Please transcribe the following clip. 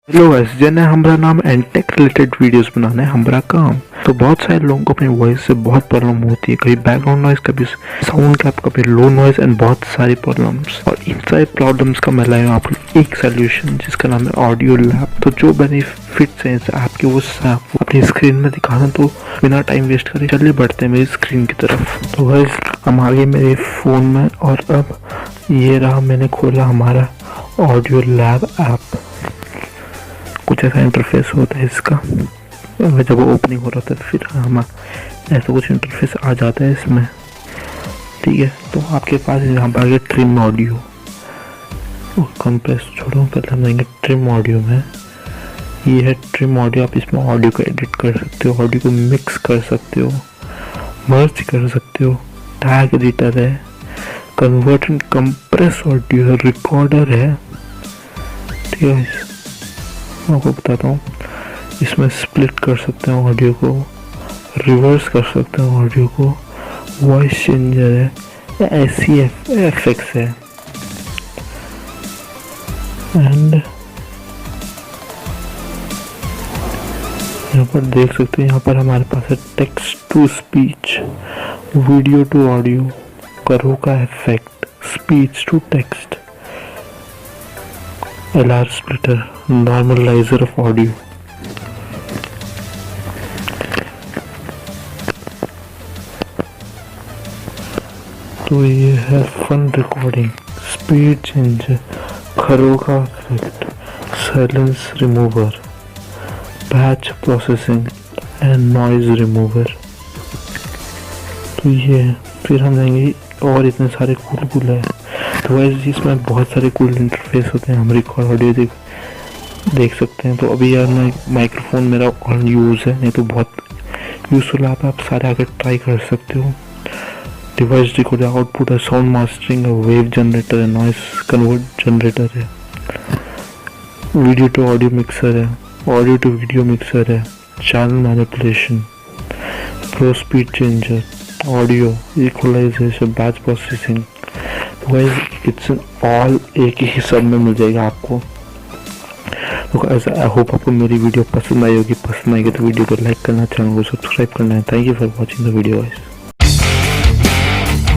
Hello guys, जने हमारा नाम एंटेक रिलेटेड वीडियोस बनाना है हमारा काम। तो बहुत सारे लोगों को अपनी वॉइस से बहुत प्रॉब्लम होती है, कभी बैकग्राउंड नॉइज, कभी साउंड कैप, कभी लो नॉइज एंड बहुत सारी प्रॉब्लम्स। और इन सारे प्रॉब्लम्स का मैं लाया हूं आप एक सोल्यूशन जिसका नाम है ऑडियो लैब। तो जो बेनिफिट्स हैं इस ऐप के वो आपको अपनी स्क्रीन में दिखाना, तो बिना टाइम वेस्ट करे चलिए बढ़ते हैं मेरी स्क्रीन की तरफ। तो गाइस हम आ गए मेरे फ़ोन में और अब ये रहा, मैंने खोला हमारा ऑडियो लैब ऐप। कुछ ऐसा इंटरफेस होता है इसका, जब वो ओपनिंग हो रहा था फिर हम ऐसा कुछ इंटरफेस आ जाता है इसमें। ठीक है, तो आपके पास यहाँ पर आ गया ट्रिम ऑडियो। कंप्रेस छोड़ो, पहले हम जाएंगे ट्रिम ऑडियो में। ये है ट्रिम ऑडियो, आप इसमें ऑडियो को एडिट कर सकते हो, ऑडियो को मिक्स कर सकते हो, मर्ज कर सकते हो, टैग एडिटर है, कन्वर्ट एंड कंप्रेस ऑडियो है, रिकॉर्डर है। ठीक है, मैं आपको बताता हूँ, इसमें स्प्लिट कर सकते हैं ऑडियो को, रिवर्स कर सकते हैं ऑडियो को, वॉइस चेंजर है, ऐसी एफेक्ट्स है। एंड यहाँ पर देख सकते हैं, यहाँ पर हमारे पास है text to speech, video to audio, करो का effect, speech to text, LR splitter, normalizer of audio। तो ये है फन रिकॉर्डिंग, स्पीड चेंजर, खरों का effect, silence remover, batch processing and noise remover. तो ये फिर हम जाएंगे और इतने सारे कूल है। तो वैसे इसमें बहुत सारे कूल इंटरफेस होते हैं, हम रिकॉर्ड ऑडियो देख सकते हैं। तो अभी यार माइक्रोफोन मेरा ऑन यूज़ है, नहीं तो बहुत यूज़फुल ऐप है, आप सारे आगे ट्राई कर सकते हो। डिवाइस रिकॉर्डर, आउटपुट है, साउंड मास्टरिंग है, वेव जनरेटर है, नॉइस कन्वर्ट जनरेटर है, वीडियो टू ऑडियो मिक्सर है, ऑडियो टू वीडियो मिक्सर है, channel manipulation, pro speed changer, audio equalisation, batch processing. It's all एक ही सब में मिल जाएगा आपको। तो ऐसा आई होप आपको मेरी वीडियो पसंद आई होगी। पसंद आएगी तो वीडियो को लाइक करना, चैनल को सब्सक्राइब करना है। Thank you for watching the video guys.